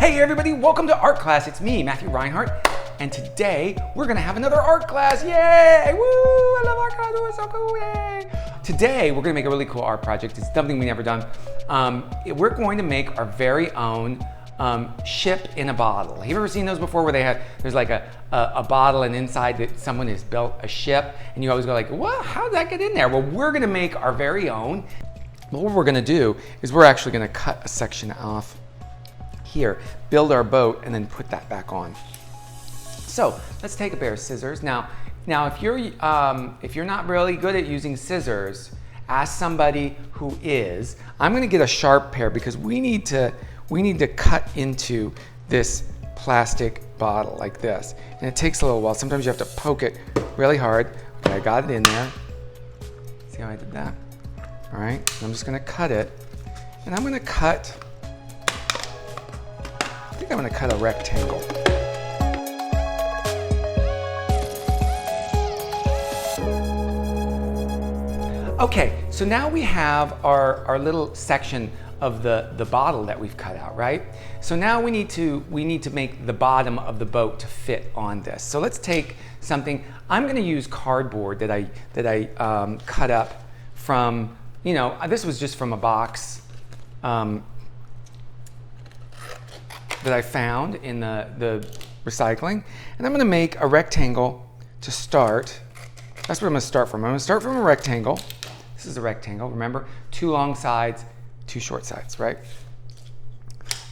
Hey everybody, welcome to art class. It's me, Matthew Reinhart, and today we're gonna have another art class. Yay! Woo! I love art class. It's so cool. Yay! Today we're gonna make a really cool art project. It's something we've never done. We're going to make our very own ship in a bottle. Have you ever seen those before, where there's like a bottle, and inside that someone has built a ship, and you always go like, "What? How did that get in there?" Well, we're gonna make our very own. But what we're gonna do is we're actually gonna cut a section off here, build our boat, and then put that back on. So let's take a pair of scissors. Now if you're not really good at using scissors, ask somebody who is. I'm gonna get a sharp pair because we need to cut into this plastic bottle like this. And it takes a little while. Sometimes you have to poke it really hard. Okay, I got it in there. See how I did that? All right, I'm just gonna cut it. And I'm gonna cut a rectangle. Okay, so now we have our little section of the bottle that we've cut out, right? So now we need to make the bottom of the boat to fit on this. So let's take something. I'm going to use cardboard that I cut up from, this was just from a box that I found in the recycling. And I'm gonna make a rectangle to start. That's where I'm gonna start from. I'm gonna start from a rectangle. This is a rectangle, remember? 2 long sides, 2 short sides, right?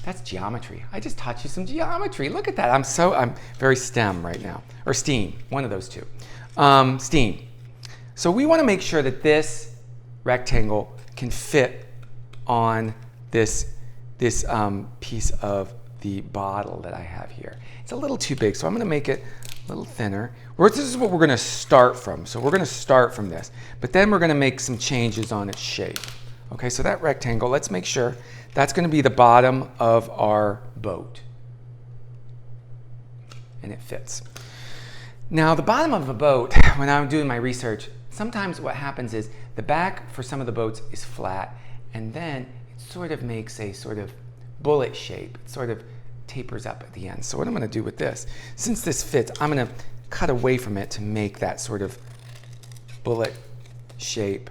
That's geometry. I just taught you some geometry. Look at that. I'm very STEM right now. Or STEAM, one of those two. STEAM. So we wanna make sure that this rectangle can fit on this piece of the bottle that I have here. It's a little too big, so I'm gonna make it a little thinner. This is what we're gonna start from. So we're gonna start from this, but then we're gonna make some changes on its shape. Okay, so that rectangle, let's make sure that's gonna be the bottom of our boat. And it fits. Now, the bottom of a boat, when I'm doing my research, sometimes what happens is the back for some of the boats is flat, and then it sort of makes a sort of bullet shape. It sort of tapers up at the end. So what I'm going to do with this, since this fits, I'm going to cut away from it to make that sort of bullet shape.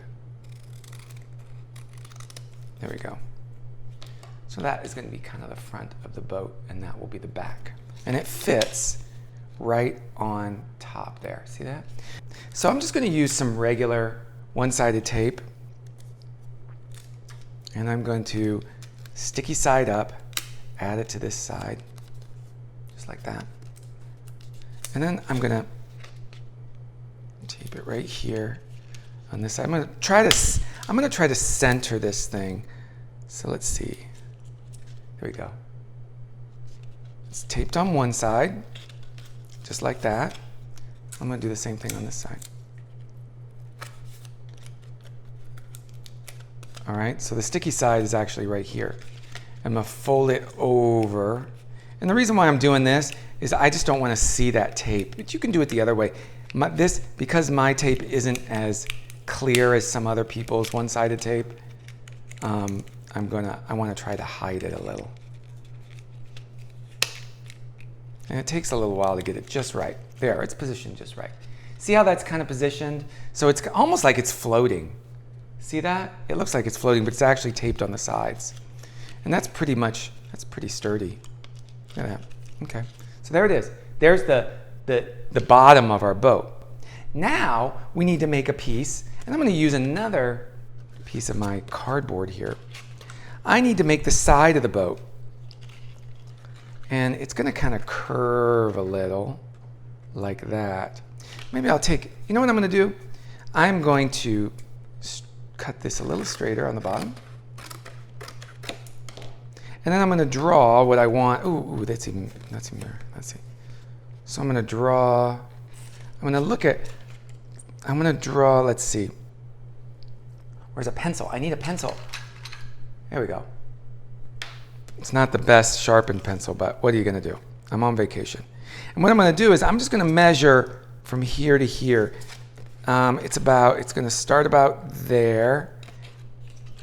There we go. So that is going to be kind of the front of the boat, and that will be the back. And it fits right on top there. See that? So I'm just going to use some regular one-sided tape, and I'm going to sticky side up, add it to this side, just like that. And then I'm gonna tape it right here on this side. I'm gonna try to center this thing. So let's see. There we go. It's taped on one side, just like that. I'm gonna do the same thing on this side. All right, so the sticky side is actually right here. I'm gonna fold it over. And the reason why I'm doing this is I just don't wanna see that tape, but you can do it the other way. Because my tape isn't as clear as some other people's one-sided tape, I wanna try to hide it a little. And it takes a little while to get it just right. There, it's positioned just right. See how that's kind of positioned? So it's almost like it's floating. See that? It looks like it's floating, but it's actually taped on the sides. And that's pretty sturdy. Look at that. Okay. So there it is. There's the bottom of our boat. Now we need to make a piece, and I'm going to use another piece of my cardboard here. I need to make the side of the boat. And it's going to kind of curve a little like that. Maybe I'll take, you know what I'm going to do? I'm going to cut this a little straighter on the bottom. And then I'm going to draw what I want. Ooh, that's even better. Let's see. So I'm going to draw, let's see. Where's a pencil? I need a pencil. There we go. It's not the best sharpened pencil, but what are you going to do? I'm on vacation. And what I'm going to do is I'm just going to measure from here to here. It's going to start about there.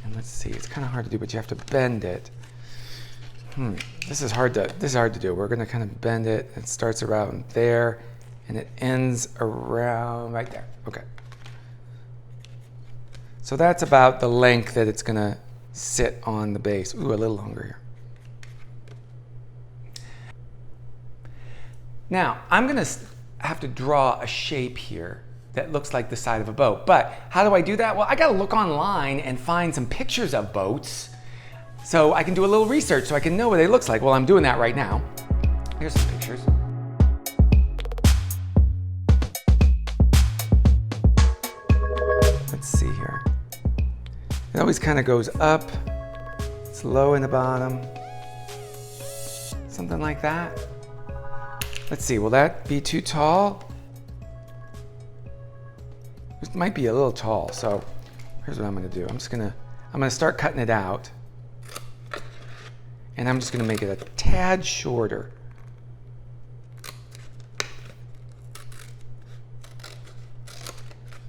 And let's see, it's kind of hard to do, but you have to bend it. This is hard to do. We're gonna kind of bend it. It starts around there and it ends around right there. Okay. So that's about the length that it's gonna sit on the base. Ooh, a little longer here. Now, I'm gonna have to draw a shape here that looks like the side of a boat. But how do I do that? Well, I gotta look online and find some pictures of boats so I can do a little research so I can know what they look like. Well, I'm doing that right now. Here's some pictures. Let's see here. It always kind of goes up. It's low in the bottom. Something like that. Let's see, will that be too tall? It might be a little tall, so here's what I'm gonna do. I'm gonna start cutting it out. And I'm just gonna make it a tad shorter.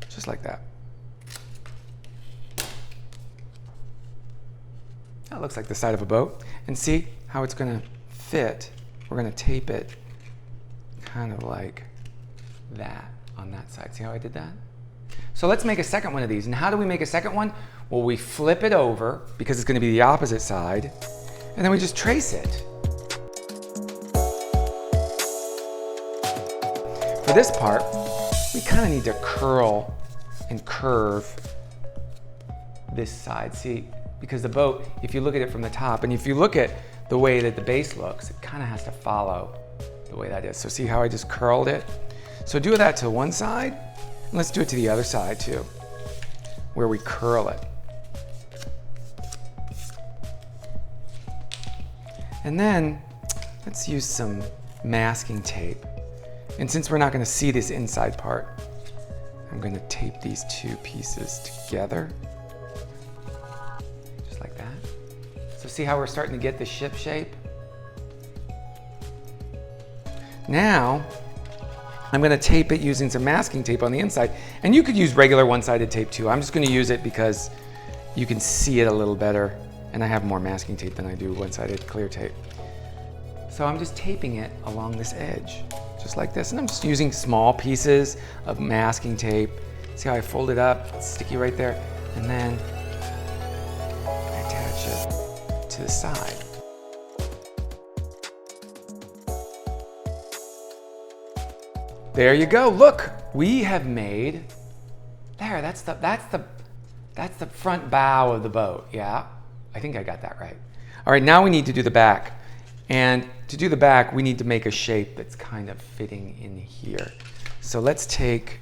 Just like that. That looks like the side of a boat. And see how it's gonna fit? We're gonna tape it kind of like that on that side. See how I did that? So let's make a second one of these. And how do we make a second one? Well, we flip it over because it's gonna be the opposite side. And then we just trace it. For this part, we kind of need to curl and curve this side. See, because the boat, if you look at it from the top, and if you look at the way that the base looks, it kind of has to follow the way that is. So see how I just curled it? So do that to one side, and let's do it to the other side too, where we curl it. And then let's use some masking tape. And since we're not going to see this inside part, I'm going to tape these two pieces together. Just like that. So see how we're starting to get the ship shape? Now, I'm going to tape it using some masking tape on the inside. And you could use regular one-sided tape too. I'm just going to use it because you can see it a little better. And I have more masking tape than I do one-sided clear tape. So I'm just taping it along this edge, just like this. And I'm just using small pieces of masking tape. See how I fold it up? It's sticky right there. And then I attach it to the side. There you go. Look, we have made, there, that's the front bow of the boat, yeah? I think I got that right. All right, now we need to do the back. And to do the back, we need to make a shape that's kind of fitting in here. So let's take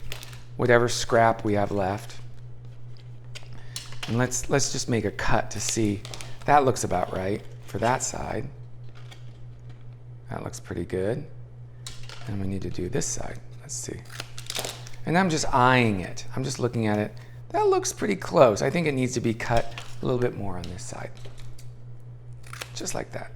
whatever scrap we have left. And let's just make a cut to see. That looks about right for that side. That looks pretty good. And we need to do this side. Let's see. And I'm just eyeing it. I'm just looking at it. That looks pretty close. I think it needs to be cut a little bit more on this side. Just like that.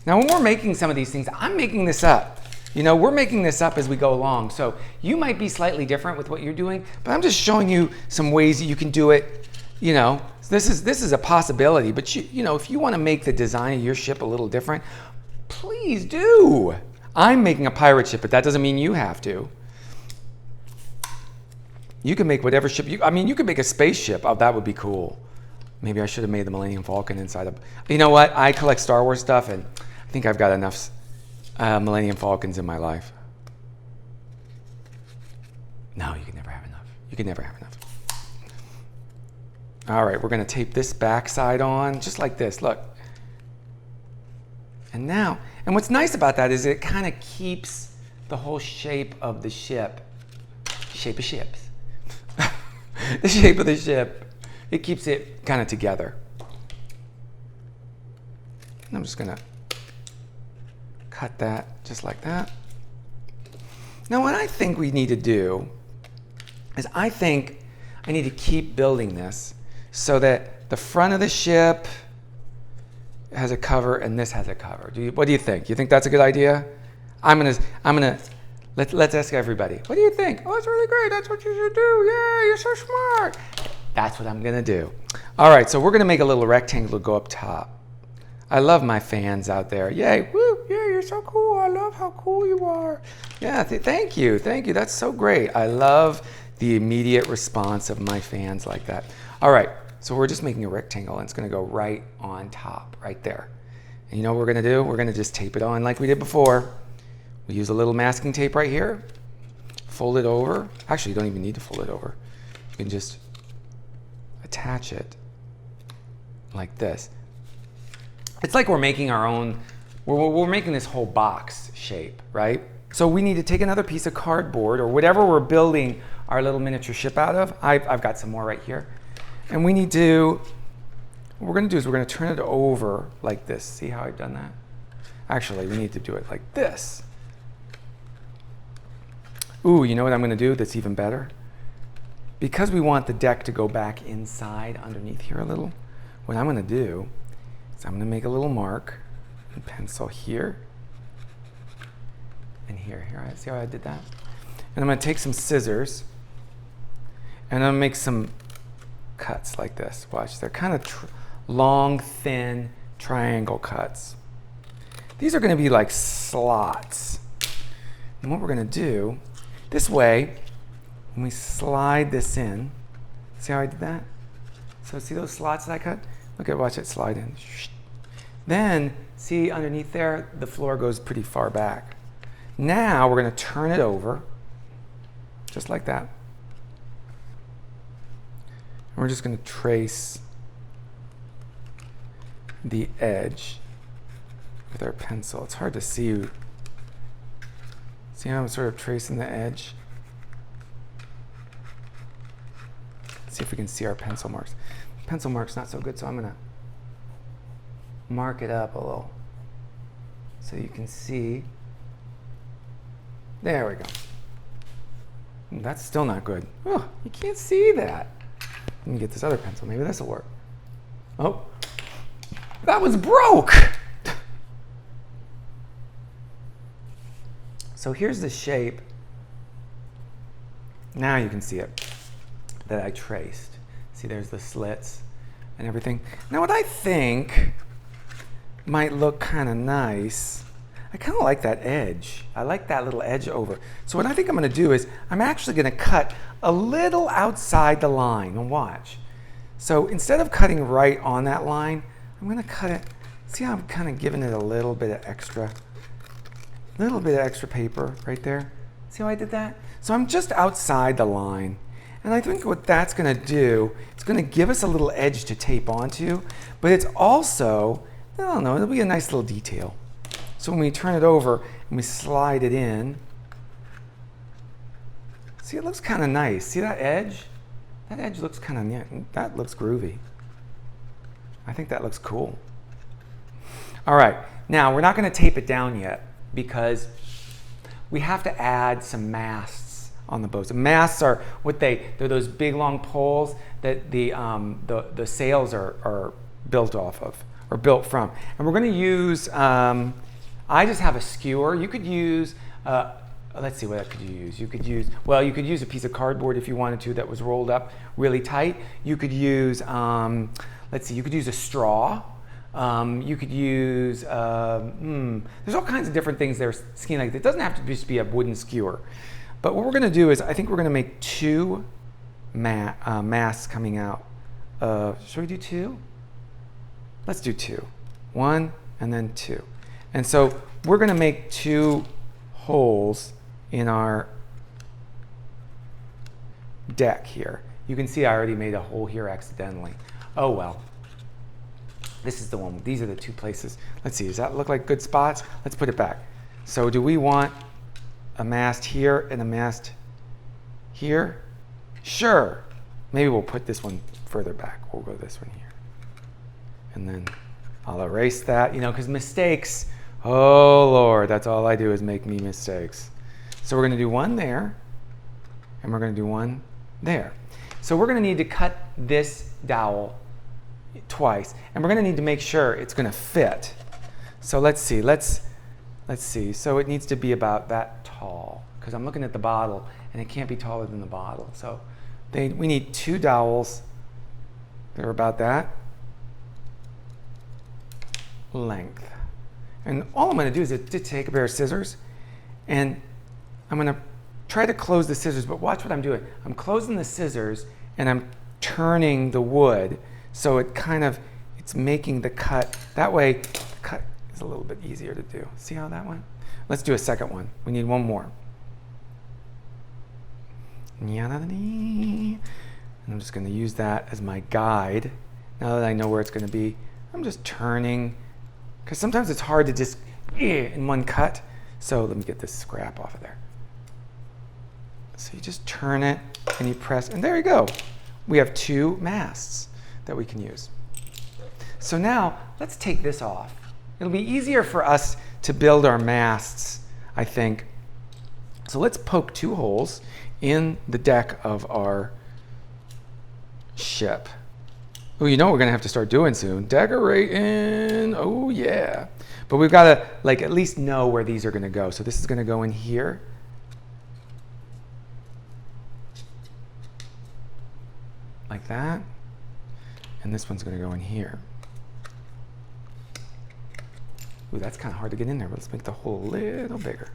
Now when we're making some of these things, I'm making this up. You know, we're making this up as we go along. So you might be slightly different with what you're doing, but I'm just showing you some ways that you can do it. You know, this is a possibility, but you know, if you want to make the design of your ship a little different, please do. I'm making a pirate ship, but that doesn't mean you have to. You can make whatever ship you could make a spaceship. Oh, that would be cool. Maybe I should have made the Millennium Falcon inside of. You know what? I collect Star Wars stuff, and I think I've got enough Millennium Falcons in my life. No, you can never have enough. You can never have enough. All right, we're going to tape this back side on, just like this. Look. And now, and what's nice about that is it kind of keeps the whole shape of the ship, shape of ships, the shape of the ship. It keeps it kind of together. And I'm just gonna cut that just like that. Now what I think we need to do is I think I need to keep building this so that the front of the ship has a cover and this has a cover. What do you think? You think that's a good idea? Let's ask everybody. What do you think? Oh, that's really great. That's what you should do. Yeah, you're so smart. That's what I'm gonna do. All right, so we're gonna make a little rectangle to go up top. I love my fans out there. Yay, woo, yeah, you're so cool. I love how cool you are. Yeah, thank you. That's so great. I love the immediate response of my fans like that. All right, so we're just making a rectangle and it's gonna go right on top, right there. And you know what we're gonna do? We're gonna just tape it on like we did before. We use a little masking tape right here, fold it over. Actually, you don't even need to fold it over. You can just attach it like this. It's like we're making our own, we're making this whole box shape, right? So we need to take another piece of cardboard or whatever we're building our little miniature ship out of. I've got some more right here. And we need to, what we're gonna do is we're gonna turn it over like this. See how I've done that? Actually, we need to do it like this. Ooh, you know what I'm gonna do that's even better? Because we want the deck to go back inside underneath here a little, what I'm gonna do is I'm gonna make a little mark and pencil here and here. Here, see how I did that? And I'm gonna take some scissors and I'm gonna make some cuts like this. Watch, they're kind of long, thin triangle cuts. These are gonna be like slots. And what we're gonna do, this way, when we slide this in, see how I did that? So see those slots that I cut? Look at, watch it slide in. Then, see underneath there, the floor goes pretty far back. Now we're gonna turn it over, just like that. And we're just gonna trace the edge with our pencil. It's hard to see. See how I'm sort of tracing the edge? Let's see if we can see our pencil marks. Pencil mark's not so good, so I'm gonna mark it up a little so you can see. There we go. That's still not good. Oh, you can't see that. Let me get this other pencil. Maybe this will work. Oh, that was broke. So here's the shape. Now you can see it that I traced. See, there's the slits and everything. Now what I think might look kind of nice, I kind of like that edge. I like that little edge over. So what I think I'm gonna do is I'm actually gonna cut a little outside the line, and watch. So instead of cutting right on that line, I'm gonna cut it, see how I'm kind of giving it a little bit of extra paper right there. See how I did that? So I'm just outside the line. And I think what that's gonna do, it's gonna give us a little edge to tape onto, but it's also, I don't know, it'll be a nice little detail. So when we turn it over and we slide it in, see, it looks kind of nice. See that edge? That edge looks kind of neat. That looks groovy. I think that looks cool. All right, now we're not gonna tape it down yet because we have to add some masts on the boats. The masts are what they're those big long poles that the sails are built off of, or built from. And we're gonna use, I just have a skewer. You could use, let's see, what could you use? You could use, well, you could use a piece of cardboard if you wanted to that was rolled up really tight. You could use, let's see, you could use a straw. You could use, there's all kinds of different things that are skiing like that. It doesn't have to just be a wooden skewer. But what we're gonna do is, I think we're gonna make two masts coming out. Should we do two? Let's do two. One and then two. And so we're gonna make two holes in our deck here. You can see I already made a hole here accidentally. Oh well. This is the one, these are the two places. Let's see, does that look like good spots? Let's put it back. So do we want a mast here and a mast here? Sure. Maybe we'll put this one further back. We'll go this one here. And then I'll erase that, you know, because mistakes, oh Lord, that's all I do is make me mistakes. So we're gonna do one there, and we're gonna do one there. So we're gonna need to cut this dowel twice, and we're gonna need to make sure it's gonna fit. So let's see, let's see. So it needs to be about that tall, because I'm looking at the bottle, and it can't be taller than the bottle. So we need two dowels that are about that. length. And all I'm going to do is to take a pair of scissors, and I'm going to try to close the scissors, but watch what I'm doing. I'm closing the scissors and I'm turning the wood so it's making the cut. That way the cut is a little bit easier to do. See how that went? Let's do a second one. We need one more. And I'm just going to use that as my guide. Now that I know where it's going to be, I'm just turning, because sometimes it's hard to just in one cut. So let me get this scrap off of there. So you just turn it and you press, and there you go. We have 2 masts that we can use. So now let's take this off. It'll be easier for us to build our masts, I think. So let's poke 2 holes in the deck of our ship. Oh, you know what we're gonna have to start doing soon? Decorating, oh yeah. But we've gotta at least know where these are gonna go. So this is gonna go in here. Like that. And this one's gonna go in here. Ooh, that's kind of hard to get in there, but let's make the hole a little bigger.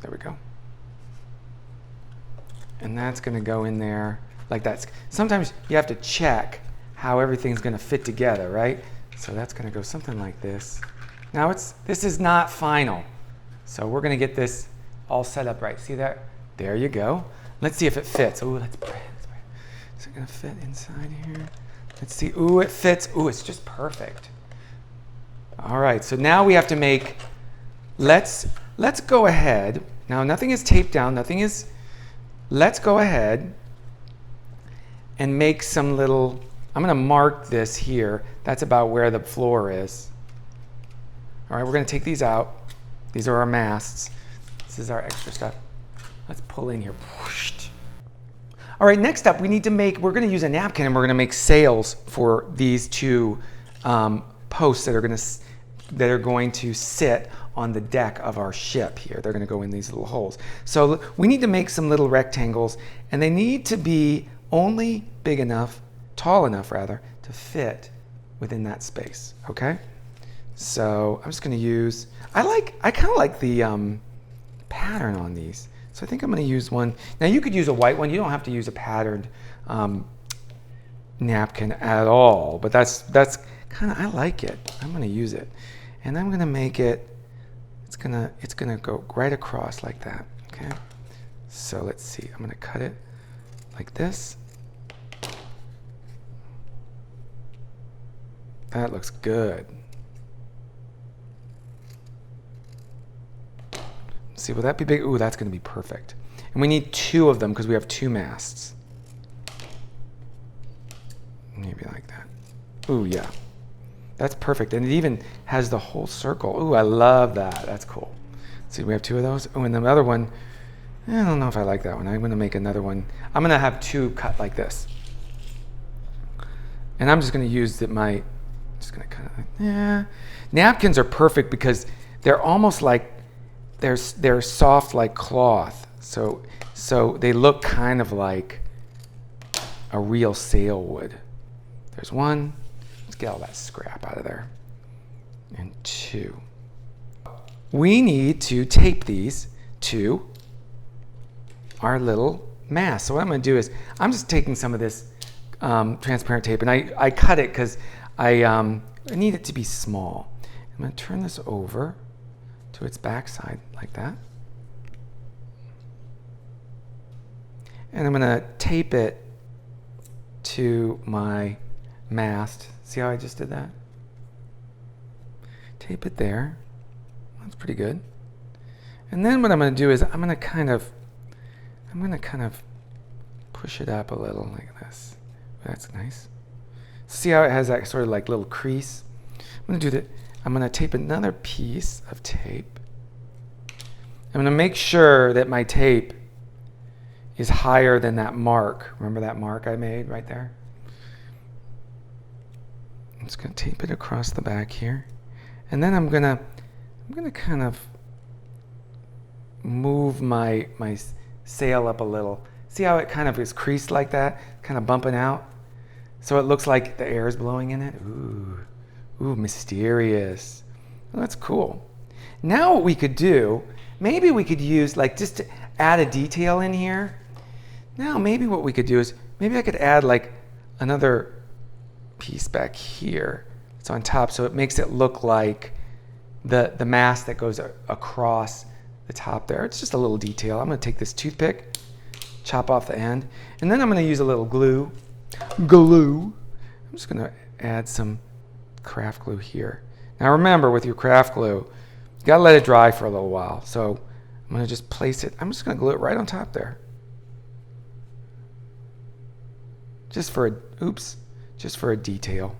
There we go. And that's going to go in there like that. Sometimes you have to check how everything's going to fit together, right? So that's going to go something like this. Now this is not final. So we're going to get this all set up right. See that? There you go. Let's see if it fits. Ooh, let's pray. Is it going to fit inside here? Let's see. Ooh, it fits. Ooh, it's just perfect. All right, so now we have to make, let's go ahead. Now nothing is taped down, let's go ahead and make some little, I'm gonna mark this here. That's about where the floor is. All right, we're gonna take these out. These are our masts. This is our extra stuff. Let's pull in here. All right, next up, we're gonna use a napkin and we're gonna make sails for these 2 posts that are going to sit on the deck of our ship here. They're gonna go in these little holes. So we need to make some little rectangles, and they need to be only big enough, tall enough rather, to fit within that space, okay? So I'm just gonna use, I kinda like the pattern on these. So I think I'm gonna use one. Now you could use a white one. You don't have to use a patterned napkin at all, but that's kind of, I like it. I'm gonna use it. And I'm gonna make it, it's gonna go right across like that, okay? So let's see, I'm gonna cut it like this. That looks good. See, will that be big? Ooh, that's gonna be perfect. And we need 2 of them because we have 2 masts. Maybe like that. Ooh, yeah. That's perfect, and it even has the whole circle. Ooh, I love that. That's cool. See, we have 2 of those. Oh, and the other one, I don't know if I like that one. I'm gonna make another one. I'm gonna have 2 cut like this. And I'm just gonna use just gonna kind of, yeah. Napkins are perfect because they're almost like, they're soft like cloth. So they look kind of like a real sail would. There's 1. Let's get all that scrap out of there. And 2. We need to tape these to our little mast. So what I'm going to do is I'm just taking some of this transparent tape, and I cut it because I need it to be small. I'm going to turn this over to its backside like that. And I'm going to tape it to my mast. See how I just did that? Tape it there. That's pretty good. And then what I'm going to do is I'm going to kind of push it up a little like this. That's nice. See how it has that sort of like little crease? I'm going to do that. I'm going to tape another piece of tape. I'm going to make sure that my tape is higher than that mark. Remember that mark I made right there? I'm just going to tape it across the back here. And then I'm going to kind of move my sail up a little. See how it kind of is creased like that? Kind of bumping out? So it looks like the air is blowing in it. Ooh, mysterious. Well, that's cool. Now what we could do, maybe we could use, like, just to add a detail in here. Now maybe what we could do is, maybe I could add like another piece back here. It's on top, so it makes it look like the mast that goes across the top there. It's just a little detail. I'm gonna take this toothpick, chop off the end, and then I'm gonna use a little glue. I'm just gonna add some craft glue here. Now remember, with your craft glue, you gotta let it dry for a little while. So I'm gonna just place it, I'm just gonna glue it right on top there. Just for a detail.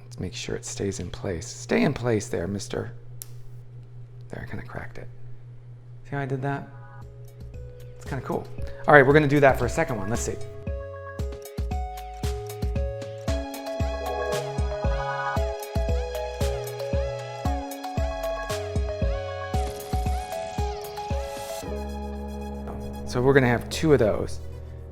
Let's make sure it stays in place. Stay in place there, mister. There, I kind of cracked it. See how I did that? It's kind of cool. All right, we're gonna do that for a second one. Let's see. So we're gonna have two of those.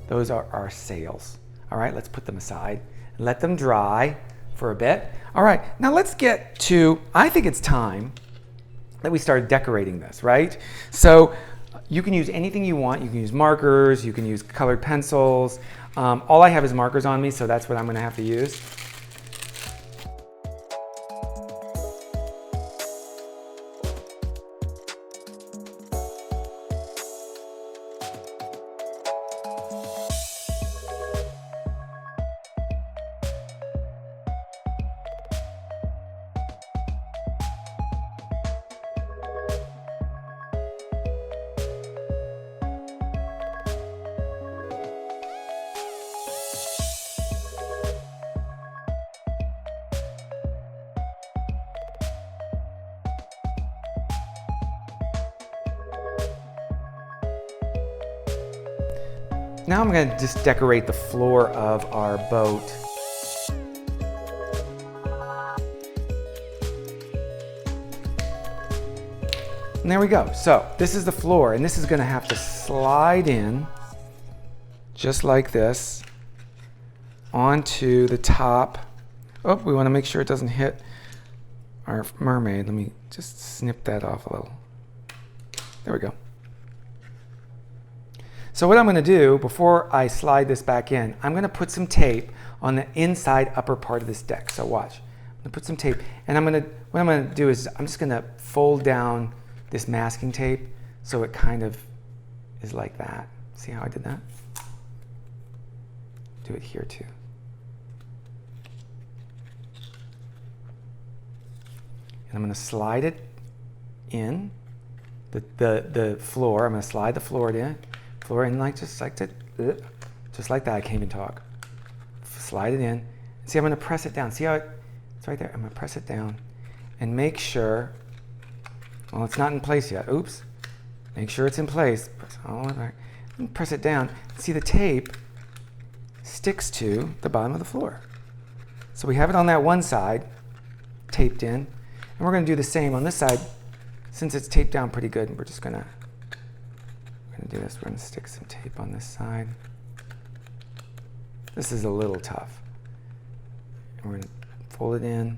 Those are our sails. All right, let's put them aside and let them dry for a bit. All right, now let's get to, I think it's time that we start decorating this, right? So you can use anything you want. You can use markers, you can use colored pencils. All I have is markers on me, so that's what I'm gonna have to use. Now I'm gonna just decorate the floor of our boat. And there we go. So this is the floor, and this is gonna have to slide in just like this onto the top. Oh, we wanna make sure it doesn't hit our mermaid. Let me just snip that off a little. There we go. So what I'm gonna do, before I slide this back in, I'm gonna put some tape on the inside upper part of this deck. So watch, I'm gonna put some tape, and what I'm gonna do is I'm just gonna fold down this masking tape so it kind of is like that. See how I did that? Do it here too. And I'm gonna slide it in, the floor, I'm gonna slide the floor in like just like that. I can't even talk. Slide it in. See, I'm gonna press it down. See how it's right there? I'm gonna press it down and make sure, well, it's not in place yet. Oops. Make sure it's in place. Press it down. See, the tape sticks to the bottom of the floor. So we have it on that one side, taped in, and we're gonna do the same on this side. Since it's taped down pretty good, we're gonna do this. We're gonna stick some tape on this side. This is a little tough. And we're gonna fold it in.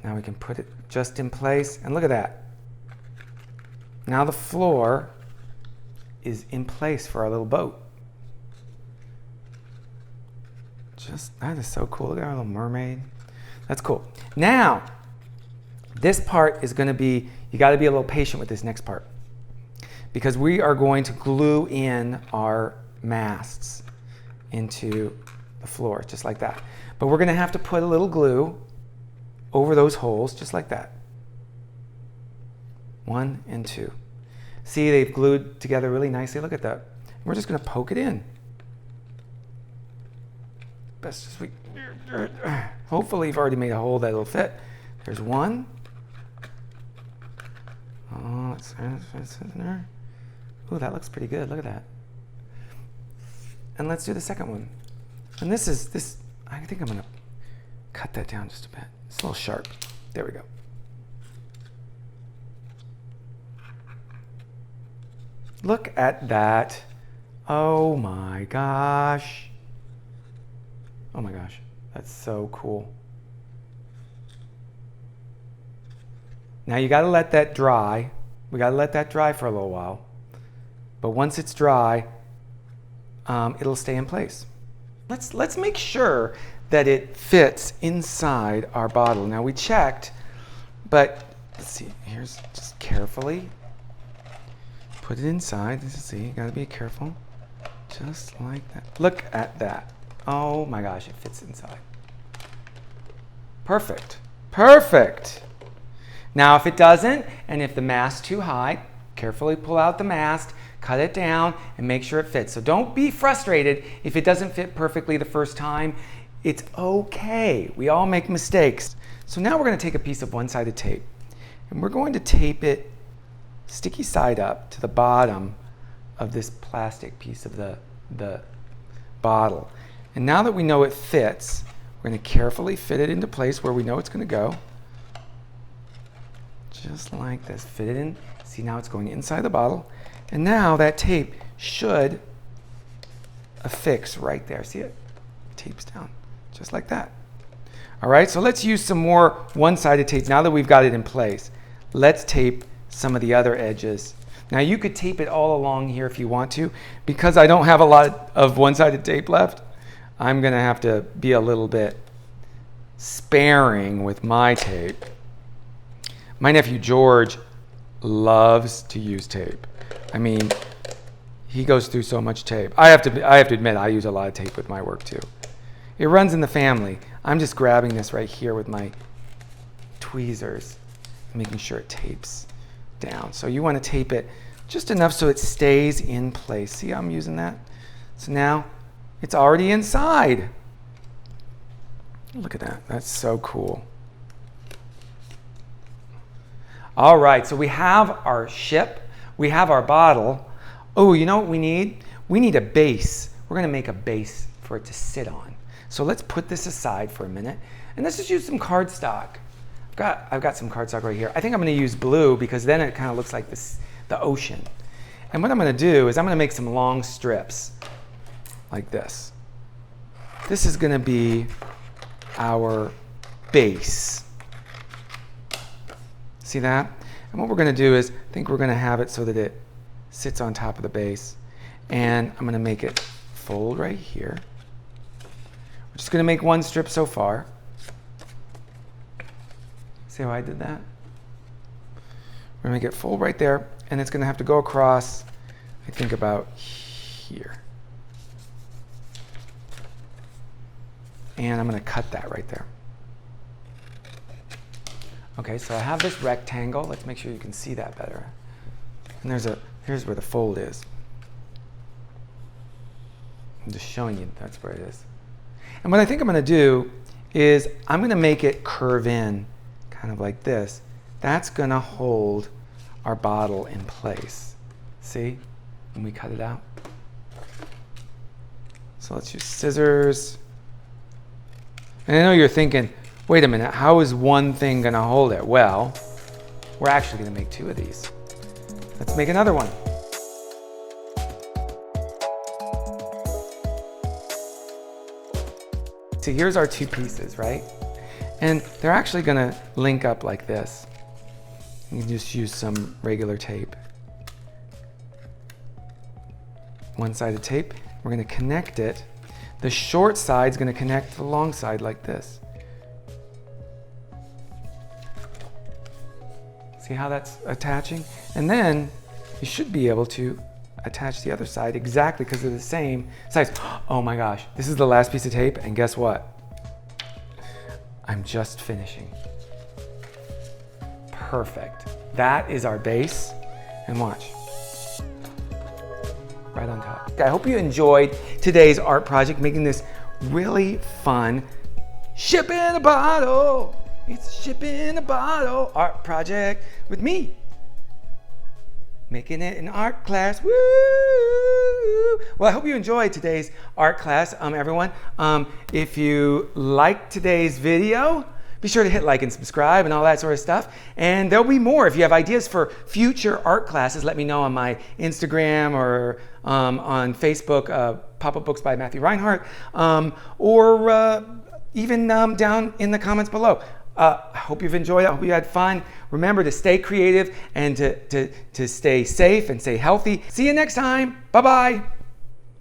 Now we can put it just in place, and look at that. Now the floor is in place for our little boat. That is so cool. Look at our little mermaid. That's cool. Now, this part is gonna be, you gotta be a little patient with this next part, because we are going to glue in our masts into the floor, just like that. But we're gonna have to put a little glue over those holes, just like that. 1 and 2. See, they've glued together really nicely. Look at that. We're just gonna poke it in. Best as we, hopefully you've already made a hole that'll fit. There's 1. Oh, it's in there. Ooh, that looks pretty good. Look at that. And let's do the second one. And this, I think I'm gonna cut that down just a bit. It's a little sharp. There we go. Look at that. Oh my gosh. Oh my gosh, that's so cool. Now you gotta let that dry. We gotta let that dry for a little while. But once it's dry, it'll stay in place. Let's make sure that it fits inside our bottle. Now we checked, but let's see, here's just carefully put it inside. Let's see, you gotta be careful. Just like that. Look at that. Oh my gosh, it fits inside. Perfect, perfect. Now if it doesn't, and if the mast's too high, carefully pull out the mast, cut it down, and make sure it fits. So don't be frustrated if it doesn't fit perfectly the first time. It's okay. We all make mistakes. So now we're going to take a piece of one-sided tape, and we're going to tape it sticky side up to the bottom of this plastic piece of the bottle. And now that we know it fits, we're going to carefully fit it into place where we know it's going to go. Just like this. Fit it in. See, now it's going inside the bottle. And now that tape should affix right there. See it? Tapes down. Just like that. All right, so let's use some more one-sided tape. Now that we've got it in place, let's tape some of the other edges. Now you could tape it all along here if you want to. Because I don't have a lot of one-sided tape left, I'm going to have to be a little bit sparing with my tape. My nephew George loves to use tape. I mean, he goes through so much tape. I have to admit, I use a lot of tape with my work too. It runs in the family. I'm just grabbing this right here with my tweezers, making sure it tapes down. So you want to tape it just enough so it stays in place. See how I'm using that? So now it's already inside. Look at that. That's so cool. All right, so we have our ship. We have our bottle. Oh, you know what we need? We need a base. We're going to make a base for it to sit on. So let's put this aside for a minute, and let's just use some cardstock. I've got some cardstock right here. I think I'm going to use blue because then it kind of looks like the ocean. And what I'm going to do is I'm going to make some long strips like this. This is going to be our base. See that? And what we're going to do is, I think we're going to have it so that it sits on top of the base. And I'm going to make it fold right here. We're just going to make one strip so far. See how I did that? We're going to make it fold right there, and it's going to have to go across, I think, about here. And I'm going to cut that right there. Okay, so I have this rectangle. Let's make sure you can see that better. And here's where the fold is. I'm just showing you that's where it is. And what I think I'm going to do is I'm going to make it curve in, kind of like this. That's going to hold our bottle in place. See? When we cut it out. So let's use scissors. And I know you're thinking, wait a minute, how is one thing going to hold it? Well, we're actually going to make two of these. Let's make another one. So here's our two pieces, right? And they're actually going to link up like this. You can just use some regular tape. One-sided tape. We're going to connect it. The short side's going to connect to the long side like this. See how that's attaching? And then you should be able to attach the other side exactly because they're the same size. Oh my gosh, this is the last piece of tape, and guess what? I'm just finishing. Perfect. That is our base, and watch. Right on top. I hope you enjoyed today's art project, making this really fun ship in a bottle. It's ship in a bottle art project with me. Making it an art class. Woo! Well, I hope you enjoyed today's art class, everyone. If you liked today's video, be sure to hit like and subscribe and all that sort of stuff. And there'll be more. If you have ideas for future art classes, let me know on my Instagram or on Facebook, Pop-Up Books by Matthew Reinhart, or even down in the comments below. I hope you've enjoyed it. I hope you had fun. Remember to stay creative and to stay safe and stay healthy. See you next time. Bye-bye.